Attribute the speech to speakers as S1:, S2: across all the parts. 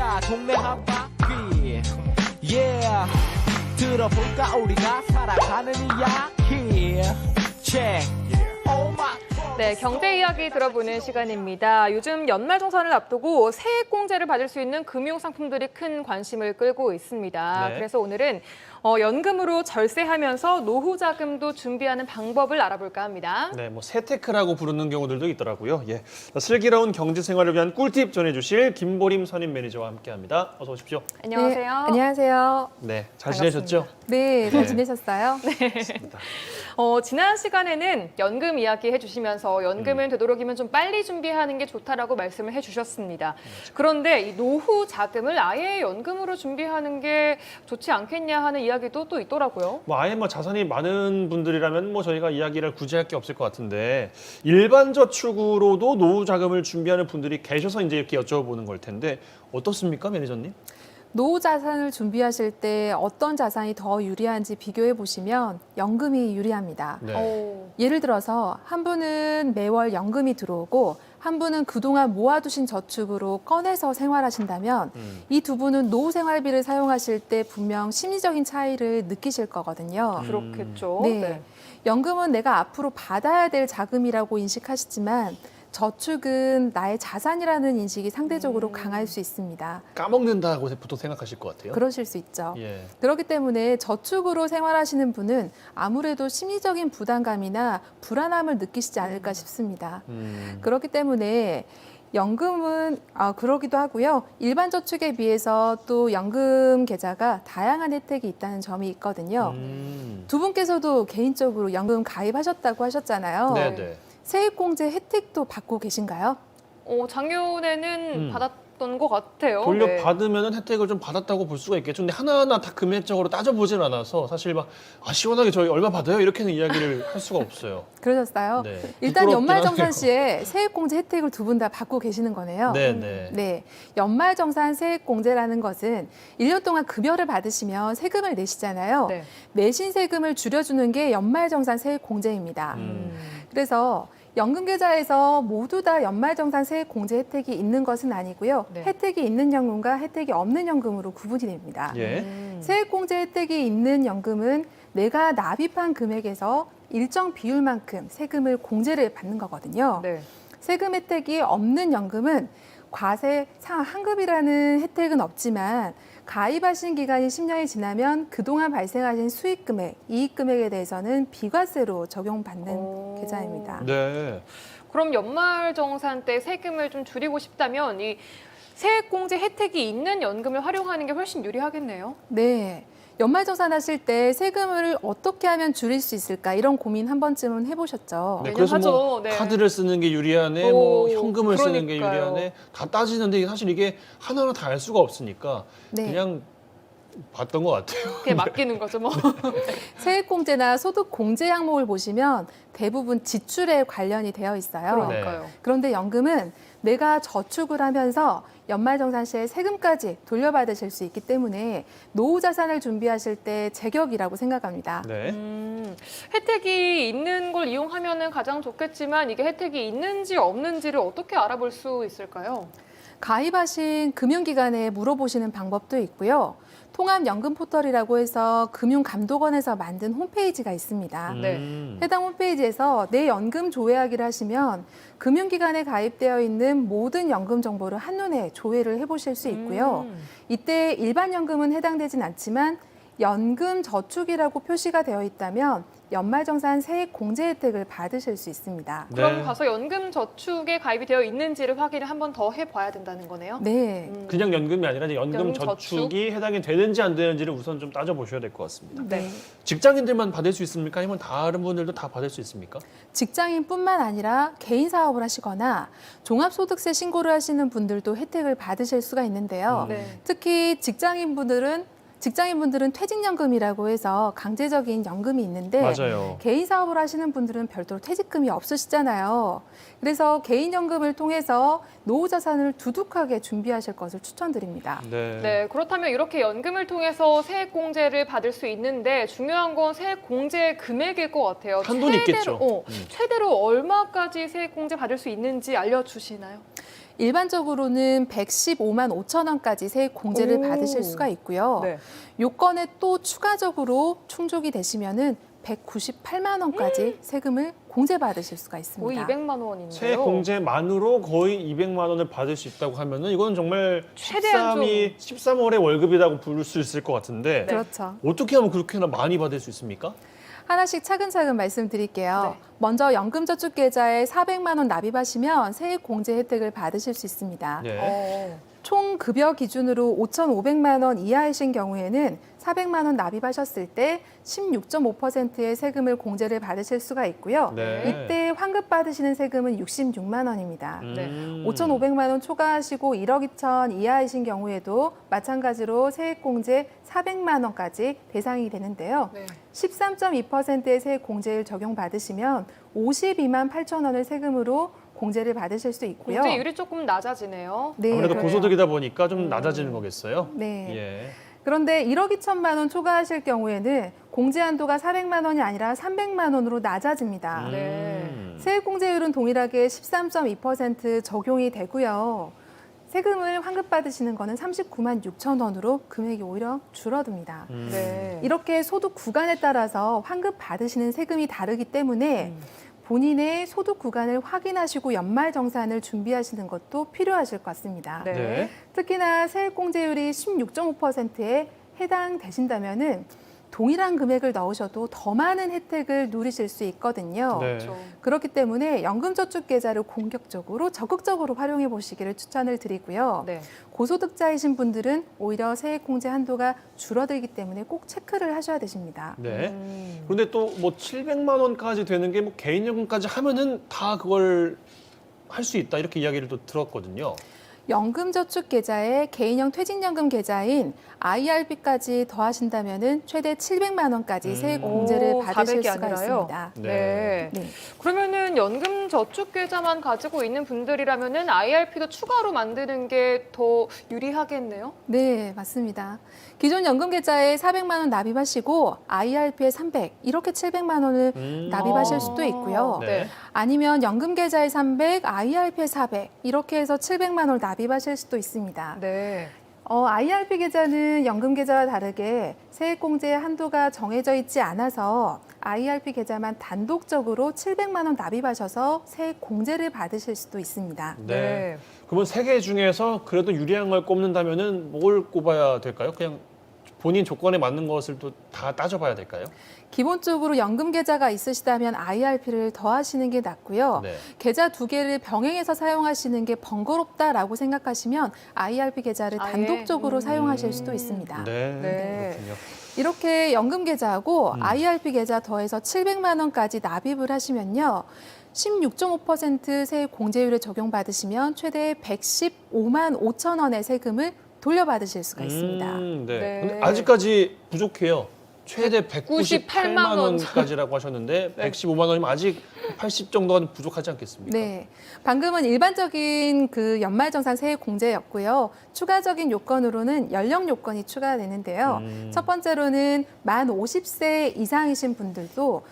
S1: 돌아보자 동네 한 바퀴 yeah 들어볼까 우리가 살아가는 이야기 check oh my
S2: 네, 경제 이야기 들어보는 시간입니다. 요즘 연말정산을 앞두고 세액공제를 받을 수 있는 금융상품들이 큰 관심을 끌고 있습니다.
S3: 네.
S2: 그래서 오늘은 연금으로 절세하면서 노후 자금도 준비하는 방법을 알아볼까 합니다.
S3: 네, 뭐 세테크라고 부르는 경우들도 있더라고요. 예, 슬기로운 경제 생활을 위한 꿀팁 전해주실 김보림 선임 매니저와 함께합니다. 어서 오십시오.
S2: 안녕하세요.
S4: 네, 안녕하세요.
S3: 네, 잘 지내셨죠?
S4: 네, 잘
S3: 네.
S4: 지내셨어요?
S3: 맞습니다.
S2: 지난 시간에는 연금 이야기 해주시면서 연금을 되도록이면 좀 빨리 준비하는 게 좋다라고 말씀을 해주셨습니다. 그런데 이 노후 자금을 아예 연금으로 준비하는 게 좋지 않겠냐 하는 이야기도 또 있더라고요.
S3: 뭐 아예 뭐 자산이 많은 분들이라면 뭐 저희가 이야기를 굳이 할 게 없을 것 같은데 일반 저축으로도 노후 자금을 준비하는 분들이 계셔서 이제 이렇게 여쭤보는 걸 텐데 어떻습니까, 매니저님?
S4: 노후 자산을 준비하실 때 어떤 자산이 더 유리한지 비교해 보시면 연금이 유리합니다.
S3: 네.
S4: 예를 들어서 한 분은 매월 연금이 들어오고 한 분은 그동안 모아두신 저축으로 꺼내서 생활하신다면 이 두 분은 노후 생활비를 사용하실 때 분명 심리적인 차이를 느끼실 거거든요.
S2: 그렇겠죠.
S4: 네. 연금은 내가 앞으로 받아야 될 자금이라고 인식하시지만 저축은 나의 자산이라는 인식이 상대적으로 강할 수 있습니다.
S3: 까먹는다고 보통 생각하실 것 같아요.
S4: 그러실 수 있죠.
S3: 예.
S4: 그렇기 때문에 저축으로 생활하시는 분은 아무래도 심리적인 부담감이나 불안함을 느끼시지 않을까 싶습니다. 그렇기 때문에 연금은 그러기도 하고요. 일반 저축에 비해서 또 연금 계좌가 다양한 혜택이 있다는 점이 있거든요. 두 분께서도 개인적으로 연금 가입하셨다고 하셨잖아요.
S3: 네네.
S4: 세액공제 혜택도 받고 계신가요?
S2: 작년에는 받았던 것 같아요.
S3: 돌려받으면 혜택을 좀 받았다고 볼 수가 있겠죠. 근데 하나하나 다 금액적으로 따져보진 않아서 사실 막 시원하게 저희 얼마 받아요? 이렇게는 이야기를 할 수가 없어요.
S4: 그러셨어요?
S3: 네.
S4: 일단
S3: 부끄럽긴
S4: 연말정산
S3: 하네요.
S4: 시에 세액공제 혜택을 두 분 다 받고 계시는 거네요.
S3: 네네.
S4: 네, 연말정산 세액공제라는 것은 1년 동안 급여를 받으시면 세금을 내시잖아요.
S2: 네.
S4: 내신 세금을 줄여주는 게 연말정산 세액공제입니다. 그래서 연금 계좌에서 모두 다 연말정산 세액공제 혜택이 있는 것은 아니고요.
S2: 네.
S4: 혜택이 있는 연금과 혜택이 없는 연금으로 구분이 됩니다.
S3: 예.
S4: 세액공제 혜택이 있는 연금은 내가 납입한 금액에서 일정 비율만큼 세금을 공제를 받는 거거든요.
S2: 네.
S4: 세금 혜택이 없는 연금은 과세 상한급이라는 혜택은 없지만 가입하신 기간이 10년이 지나면 그동안 발생하신 수익 금액, 이익 금액에 대해서는 비과세로 적용받는 계좌입니다.
S3: 네.
S2: 그럼 연말정산 때 세금을 좀 줄이고 싶다면 이 세액공제 혜택이 있는 연금을 활용하는 게 훨씬 유리하겠네요.
S4: 네. 연말정산 하실 때 세금을 어떻게 하면 줄일 수 있을까 이런 고민 한 번쯤은 해보셨죠?
S3: 네,
S2: 매년
S3: 그래서 뭐
S2: 하죠. 네.
S3: 카드를 쓰는 게 유리하네,
S2: 오,
S3: 뭐 현금을 쓰는 게
S2: 그러니까요.
S3: 유리하네, 다 따지는데 사실 이게 하나하나 다 알 수가 없으니까
S4: 네.
S3: 그냥 봤던 것 같아요.
S2: 그냥 맡기는 거죠, 뭐.
S4: 세액공제나 소득공제 항목을 보시면 대부분 지출에 관련이 되어 있어요.
S2: 그러니까요.
S4: 그런데 연금은 내가 저축을 하면서 연말정산 시에 세금까지 돌려받으실 수 있기 때문에 노후 자산을 준비하실 때 제격이라고 생각합니다.
S3: 네.
S2: 혜택이 있는 걸 이용하면 가장 좋겠지만 이게 혜택이 있는지 없는지를 어떻게 알아볼 수 있을까요?
S4: 가입하신 금융기관에 물어보시는 방법도 있고요. 통합연금 포털이라고 해서 금융감독원에서 만든 홈페이지가 있습니다.
S2: 네.
S4: 해당 홈페이지에서 내 연금 조회하기를 하시면 금융기관에 가입되어 있는 모든 연금 정보를 한눈에 조회를 해보실 수 있고요. 이때 일반 연금은 해당되진 않지만 연금 저축이라고 표시가 되어 있다면 연말정산 세액 공제 혜택을 받으실 수 있습니다.
S2: 그럼
S3: 네.
S2: 가서 연금 저축에 가입이 되어 있는지를 확인을 한 번 더 해봐야 된다는 거네요.
S4: 네.
S3: 그냥 연금이 아니라 이제 연금
S2: 연금
S3: 저축이 해당이 되는지 안 되는지를 우선 좀 따져보셔야 될 것 같습니다.
S2: 네.
S3: 직장인들만 받을 수 있습니까? 아니면 다른 분들도 다 받을 수 있습니까?
S4: 직장인뿐만 아니라 개인 사업을 하시거나 종합소득세 신고를 하시는 분들도 혜택을 받으실 수가 있는데요.
S2: 네.
S4: 특히 직장인분들은 퇴직연금이라고 해서 강제적인 연금이 있는데
S3: 맞아요.
S4: 개인 사업을 하시는 분들은 별도로 퇴직금이 없으시잖아요. 그래서 개인연금을 통해서 노후 자산을 두둑하게 준비하실 것을 추천드립니다.
S3: 네.
S2: 네, 그렇다면 이렇게 연금을 통해서 세액공제를 받을 수 있는데 중요한 건 세액공제 금액일 것 같아요.
S3: 한도는 있겠죠.
S2: 최대로 얼마까지 세액공제 받을 수 있는지 알려주시나요?
S4: 일반적으로는 115만 5천 원까지 세액 공제를
S2: 오.
S4: 받으실 수가 있고요.
S2: 네.
S4: 요건에 또 추가적으로 충족이 되시면은 198만 원까지 세금을 공제받으실 수가
S2: 거의
S4: 있습니다.
S2: 200만 원인데요.
S3: 세액 공제만으로 거의 200만 원을 받을 수 있다고 하면은 이건 정말
S2: 최대한
S3: 13월의 월급이라고 부를 수 있을 것 같은데
S2: 네.
S4: 그렇죠.
S3: 어떻게 하면 그렇게나 많이 받을 수 있습니까?
S4: 하나씩 차근차근 말씀드릴게요.
S2: 네.
S4: 먼저 연금저축계좌에 400만 원 납입하시면 세액 공제 혜택을 받으실 수 있습니다.
S3: 네.
S4: 총 급여 기준으로 5,500만 원 이하이신 경우에는 400만 원 납입하셨을 때 16.5%의 세금을 공제를 받으실 수가 있고요.
S3: 네.
S4: 이때 환급 받으시는 세금은 66만 원입니다.
S2: 네.
S4: 5,500만 원 초과하시고 1억 2천 이하이신 경우에도 마찬가지로 세액 공제 400만 원까지 대상이 되는데요.
S2: 네.
S4: 13.2%의 세액 공제를 적용받으시면 52만 8천 원을 세금으로 공제를 받으실 수 있고요.
S2: 공제율이 조금 낮아지네요.
S4: 네,
S3: 아무래도
S4: 그래요.
S3: 고소득이다 보니까 좀 낮아지는 거겠어요?
S4: 네.
S3: 예.
S4: 그런데 1억 2천만 원 초과하실 경우에는 공제 한도가 400만 원이 아니라 300만 원으로 낮아집니다.
S2: 네.
S4: 세액 공제율은 동일하게 13.2% 적용이 되고요. 세금을 환급받으시는 거는 39만 6천 원으로 금액이 오히려 줄어듭니다.
S2: 네.
S4: 이렇게 소득 구간에 따라서 환급 받으시는 세금이 다르기 때문에 본인의 소득 구간을 확인하시고 연말정산을 준비하시는 것도 필요하실 것 같습니다.
S2: 네.
S3: 네.
S4: 특히나 세액공제율이 16.5%에 해당되신다면은 동일한 금액을 넣으셔도 더 많은 혜택을 누리실 수 있거든요.
S3: 네.
S2: 그렇죠.
S4: 그렇기 때문에 연금저축계좌를 공격적으로 적극적으로 활용해 보시기를 추천을 드리고요.
S2: 네.
S4: 고소득자이신 분들은 오히려 세액공제 한도가 줄어들기 때문에 꼭 체크를 하셔야 되십니다.
S3: 네. 그런데 또 뭐 700만 원까지 되는 게 뭐 개인연금까지 하면은 다 그걸 할 수 있다 이렇게 이야기를 또 들었거든요.
S4: 연금저축계좌에 개인형 퇴직연금 계좌인 IRP까지 더하신다면은 최대 700만 원까지 세액 공제를
S2: 오,
S4: 받으실
S2: 400이
S4: 수가
S2: 아니라요?
S4: 있습니다.
S2: 네.
S4: 네.
S2: 그러면은 연금 저축 계좌만 가지고 있는 분들이라면은 IRP도 추가로 만드는 게 더 유리하겠네요.
S4: 네, 맞습니다. 기존 연금 계좌에 400만 원 납입하시고 IRP에 300, 이렇게 700만 원을 납입하실 수도 있고요.
S3: 네.
S4: 아니면 연금 계좌에 300, IRP에 400, 이렇게 해서 700만 원을 납입하실 수도 있습니다.
S2: 네.
S4: IRP 계좌는 연금 계좌와 다르게 세액 공제 한도가 정해져 있지 않아서 IRP 계좌만 단독적으로 700만 원 납입하셔서 세액 공제를 받으실 수도 있습니다.
S3: 네. 그러면 세 개 중에서 그래도 유리한 걸 꼽는다면은 뭘 꼽아야 될까요? 그냥 본인 조건에 맞는 것을 또 다 따져봐야 될까요?
S4: 기본적으로 연금 계좌가 있으시다면 IRP를 더하시는 게 낫고요.
S3: 네.
S4: 계좌 두 개를 병행해서 사용하시는 게 번거롭다라고 생각하시면 IRP 계좌를
S2: 아예?
S4: 단독적으로 사용하실 수도 있습니다.
S3: 네.
S2: 네.
S3: 그렇군요.
S4: 이렇게 연금 계좌하고 IRP 계좌 더해서 700만 원까지 납입을 하시면요. 16.5% 세액 공제율에 적용받으시면 최대 115만 5천 원의 세금을 돌려받으실 수가 있습니다.
S3: 네.
S2: 네.
S3: 근데 아직까지 부족해요. 최대
S2: 198만
S3: 198만 원까지라고 하셨는데
S2: 네.
S3: 115만 원이면 아직 80 정도가 부족하지 않겠습니까?
S4: 네, 방금은 일반적인 그 연말정산 세액 공제였고요. 추가적인 요건으로는 연령 요건이 추가되는데요. 첫 번째로는 만 50세 이상이신 분들도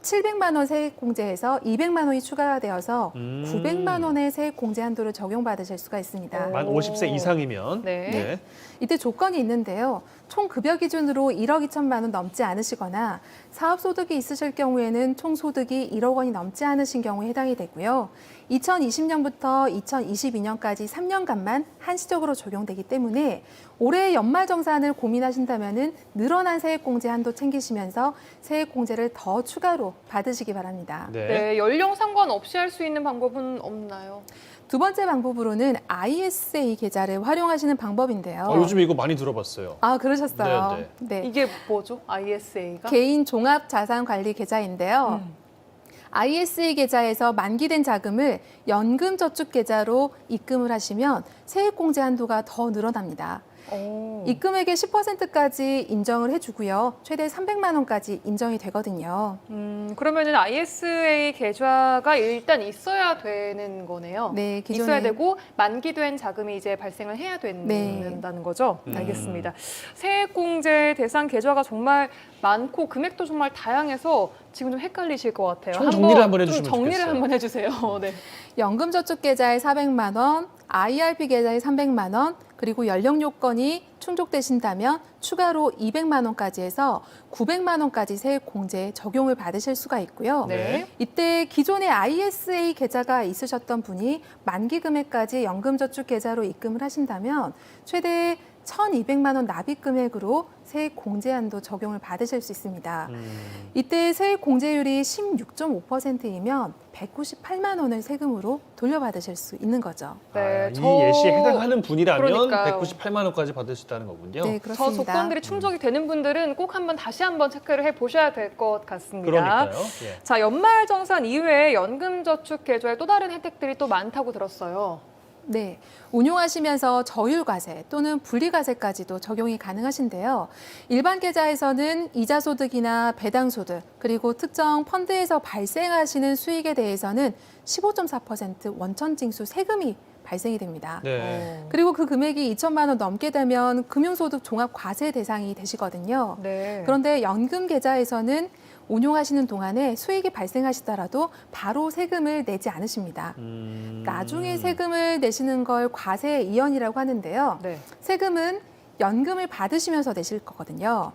S4: 700만 원 세액 공제에서 200만 원이 추가가 되어서 900만 원의 세액 공제 한도를 적용받으실 수가 있습니다.
S3: 만 50세 이상이면
S2: 네.
S4: 이때 조건이 있는데요. 총 급여 기준으로 1억 2천만 원 넘지 않으시거나 사업 소득이 있으실 경우에는 총 소득이 1억 원이 넘지 않으신 경우에 해당이 되고요. 2020년부터 2022년까지 3년간만 한시적으로 적용되기 때문에 올해 연말정산을 고민하신다면 늘어난 세액공제 한도 챙기시면서 세액공제를 더 추가로 받으시기 바랍니다.
S3: 네.
S2: 네. 연령 상관없이 할 수 있는 방법은 없나요?
S4: 두 번째 방법으로는 ISA 계좌를 활용하시는 방법인데요.
S3: 요즘 이거 많이 들어봤어요.
S4: 아, 그러셨어요.
S3: 네,
S4: 네.
S2: 이게 뭐죠? ISA가?
S4: 개인 종합 자산 관리 계좌인데요. ISA 계좌에서 만기된 자금을 연금 저축 계좌로 입금을 하시면 세액 공제 한도가 더 늘어납니다.
S2: 오.
S4: 입금액의 10%까지 인정을 해주고요. 최대 300만 원까지 인정이 되거든요.
S2: 그러면은 ISA 계좌가 일단 있어야 되는 거네요.
S4: 네, 기존에
S2: 있어야 되고 만기된 자금이 이제 발생을 해야 된다는 거죠. 알겠습니다. 세액공제 대상 계좌가 정말 많고 금액도 정말 다양해서 지금 좀 헷갈리실 것 같아요.
S3: 총 정리를 한번
S2: 좀
S3: 해주시면
S2: 정리를
S3: 좋겠어요.
S2: 한번 해주세요. 네.
S4: 연금저축계좌에 400만 원, IRP 계좌에 300만 원, 그리고 연령 요건이 충족되신다면 추가로 200만 원까지 해서 900만 원까지 세액 공제 적용을 받으실 수가 있고요.
S2: 네.
S4: 이때 기존에 ISA 계좌가 있으셨던 분이 만기 금액까지 연금저축 계좌로 입금을 하신다면 최대 1,200만 원 납입 금액으로 세액 공제 한도 적용을 받으실 수 있습니다. 이때 세액 공제율이 16.5%이면 198만 원을 세금으로 돌려받으실 수 있는 거죠.
S2: 네,
S3: 이 예시에 해당하는 분이라면
S2: 그러니까요.
S3: 198만 원까지 받을 수 있다는 거군요.
S4: 네,
S2: 저
S4: 그렇습니다.
S2: 조건들이 충족이 되는 분들은 꼭 다시 한번 체크를 해 보셔야 될 것 같습니다.
S3: 그러니까요. 예.
S2: 자, 연말정산 이외에 연금저축 계좌에 또 다른 혜택들이 또 많다고 들었어요.
S4: 네, 운용하시면서 저율과세 또는 분리과세까지도 적용이 가능하신데요. 일반 계좌에서는 이자소득이나 배당소득, 그리고 특정 펀드에서 발생하시는 수익에 대해서는 15.4% 원천징수 세금이 발생이 됩니다.
S3: 네.
S4: 그리고 그 금액이 2천만 원 넘게 되면 금융소득 종합과세 대상이 되시거든요.
S2: 네.
S4: 그런데 연금 계좌에서는 운용하시는 동안에 수익이 발생하시더라도 바로 세금을 내지 않으십니다. 나중에 세금을 내시는 걸 과세 이연이라고 하는데요.
S2: 네.
S4: 세금은 연금을 받으시면서 내실 거거든요.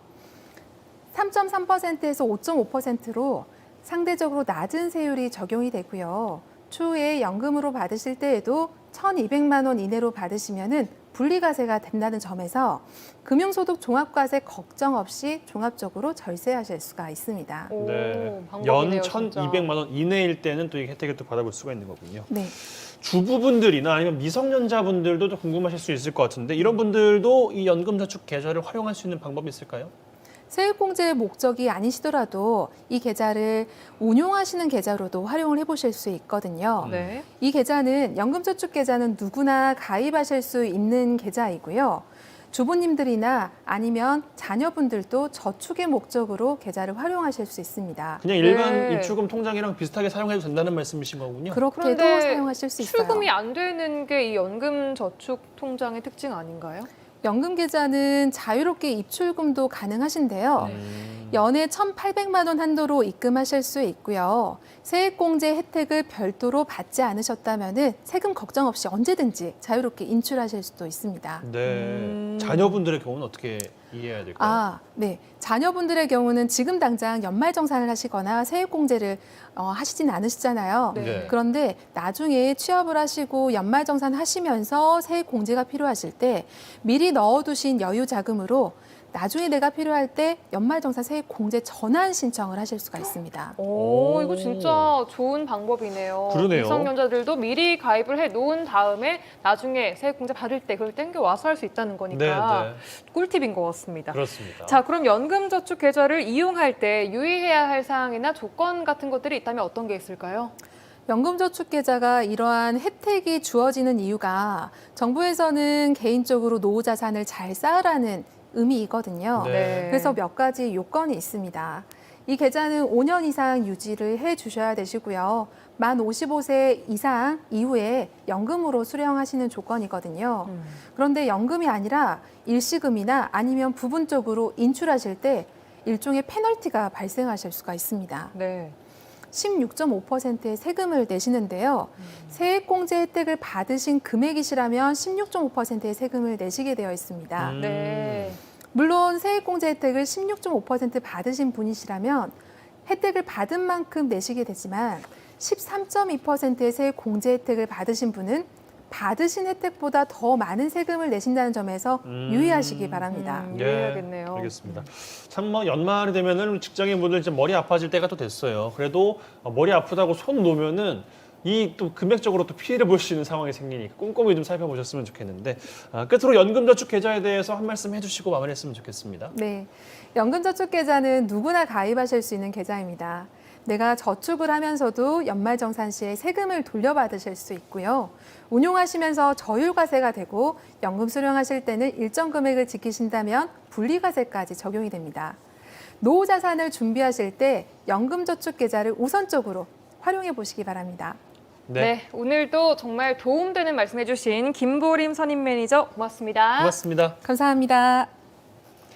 S4: 3.3%에서 5.5%로 상대적으로 낮은 세율이 적용이 되고요. 추후에 연금으로 받으실 때에도 1,200만 원 이내로 받으시면은 분리과세가 된다는 점에서 금융소득 종합과세 걱정 없이 종합적으로 절세하실 수가 있습니다.
S2: 오,
S3: 네.
S2: 방법이네요,
S3: 연
S2: 진짜.
S3: 1,200만 원 이내일 때는 또 이 혜택을 또 받아볼 수가 있는 거군요.
S4: 네.
S3: 주부분들이나 아니면 미성년자분들도 좀 궁금하실 수 있을 것 같은데 이런 분들도 이 연금저축 계좌를 활용할 수 있는 방법이 있을까요?
S4: 세액공제의 목적이 아니시더라도 이 계좌를 운용하시는 계좌로도 활용을 해보실 수 있거든요.
S2: 네.
S4: 이 계좌는 연금저축 계좌는 누구나 가입하실 수 있는 계좌이고요. 주부님들이나 아니면 자녀분들도 저축의 목적으로 계좌를 활용하실 수 있습니다.
S3: 그냥 일반
S2: 네.
S3: 입주금 통장이랑 비슷하게 사용해도 된다는 말씀이신 거군요.
S4: 그렇게도
S2: 그런데
S4: 사용하실 수 있어요.
S2: 출금이 안 되는 게 이 연금저축 통장의 특징 아닌가요?
S4: 연금 계좌는 자유롭게 입출금도 가능하신데요.
S2: 네.
S4: 연에 1,800만 원 한도로 입금하실 수 있고요. 세액공제 혜택을 별도로 받지 않으셨다면 세금 걱정 없이 언제든지 자유롭게 인출하실 수도 있습니다.
S3: 네. 자녀분들의 경우는 어떻게 이해해야 될까요?
S4: 네. 자녀분들의 경우는 지금 당장 연말정산을 하시거나 세액공제를 하시진 않으시잖아요.
S2: 네.
S4: 그런데 나중에 취업을 하시고 연말정산 하시면서 세액공제가 필요하실 때 미리 넣어두신 여유 자금으로 나중에 내가 필요할 때 연말정산 세액공제 전환 신청을 하실 수가 있습니다.
S2: 오,
S3: 오.
S2: 이거 진짜 좋은 방법이네요.
S3: 그러네요.
S2: 미성년자들도 미리 가입을 해 놓은 다음에 나중에 세액공제 받을 때 그걸 땡겨 와서 할 수 있다는 거니까
S3: 네.
S2: 꿀팁인 것 같습니다.
S3: 그렇습니다.
S2: 자, 그럼 연금저축 계좌를 이용할 때 유의해야 할 사항이나 조건 같은 것들이 있다면 어떤 게 있을까요?
S4: 연금저축계좌가 이러한 혜택이 주어지는 이유가 정부에서는 개인적으로 노후 자산을 잘 쌓으라는 의미이거든요.
S3: 네.
S4: 그래서 몇 가지 요건이 있습니다. 이 계좌는 5년 이상 유지를 해 주셔야 되시고요. 만 55세 이상 이후에 연금으로 수령하시는 조건이거든요. 그런데 연금이 아니라 일시금이나 아니면 부분적으로 인출하실 때 일종의 페널티가 발생하실 수가 있습니다.
S2: 네.
S4: 16.5%의 세금을 내시는데요. 세액공제 혜택을 받으신 금액이시라면 16.5%의 세금을 내시게 되어 있습니다.
S2: 네.
S4: 물론 세액공제 혜택을 16.5% 받으신 분이시라면 혜택을 받은 만큼 내시게 되지만 13.2%의 세액공제 혜택을 받으신 분은 받으신 혜택보다 더 많은 세금을 내신다는 점에서 유의하시기 바랍니다.
S2: 유의해야겠네요.
S3: 알겠습니다. 참 뭐 연말이 되면은 직장인분들 이제 머리 아파질 때가 또 됐어요. 그래도 머리 아프다고 손 놓으면은 이 또 금액적으로 또 피해를 볼 수 있는 상황이 생기니까 꼼꼼히 좀 살펴보셨으면 좋겠는데 끝으로 연금저축 계좌에 대해서 한 말씀 해주시고 마무리했으면 좋겠습니다.
S4: 네, 연금저축계좌는 누구나 가입하실 수 있는 계좌입니다. 내가 저축을 하면서도 연말정산 시에 세금을 돌려받으실 수 있고요. 운용하시면서 저율과세가 되고 연금 수령하실 때는 일정 금액을 지키신다면 분리과세까지 적용이 됩니다. 노후 자산을 준비하실 때 연금저축계좌를 우선적으로 활용해 보시기 바랍니다.
S2: 네, 오늘도 정말 도움되는 말씀해주신 김보림 선임 매니저 고맙습니다.
S3: 고맙습니다.
S4: 감사합니다.